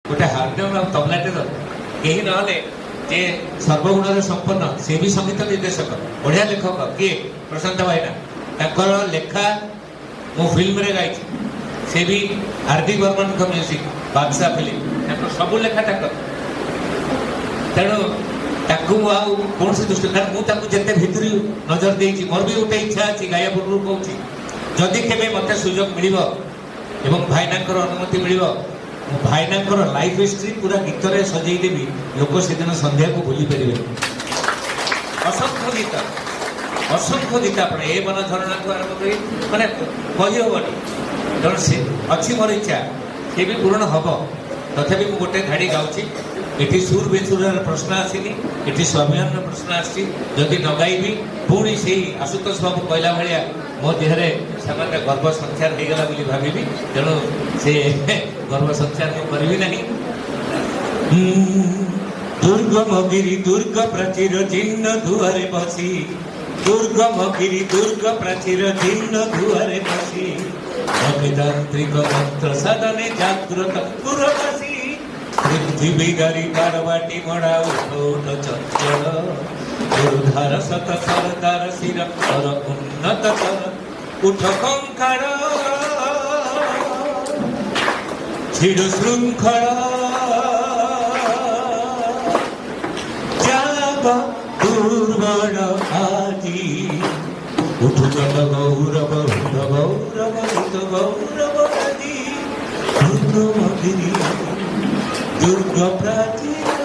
गोटे हारमोनियम और तबलाटे कहीं ना जे सर्वगुण संपन्न सी भी संगीत निर्देशक बढ़िया लेखक किए प्रशांत भाईना लेखा मो फिल्म रे गाई से भी हार्दिक बर्मन का म्यूजिक बादशाह फिल्म सब लेखा तेणु कौन सी दृष्टि कारण मुझे जिते भितरी नजर देती मोर भी गोटे इच्छा अच्छी गाया पूर्व कहूँ जदि केवे मत सुजोग मिल भाईना अनुमति मिल भाईना लाइफ हिस्ट्री पूरा गीत रे सजेदेवी लोक से दिन संध्या को भूली पारे असंख्य गीत आप ए मन झरणा को आरम्भ कर मैंने कही हेनी तेणु से अच्छी मोर इच्छा सी भी पूरण हम तथापि मुझे गोटे धाड़ी गाँची ये सुर बेसुर प्रश्न आसनी ये स्वाभिमान प्रश्न आदि न गायबी पुणी से आशुतोष बाबू कहला भाया मो देहरे सामान्य गर्भ संचार हो गला बोली भावी तेणु से गर्भ संचार करी ना दुर्गमगिरी दुर्ग प्राचीर चिन्ह दुआरे बसी दुर्गमगिरी दुर्ग प्राचीर चिन्ह दुआरे बसी अभितांत्रिक मंत्र साधने जागृत पुरवासी पृथ्वी गारी बारवाटी मड़ा उठोट चंचल गुरुधार सत सरदार शिर कर उन्नत कर उठ कंकार छिड़ श्रृंखल जाग दुर्बल आदि उठ जल गौरव गौरव गौरव आदि दुर्गमगिरी दुर्ग प्राचीर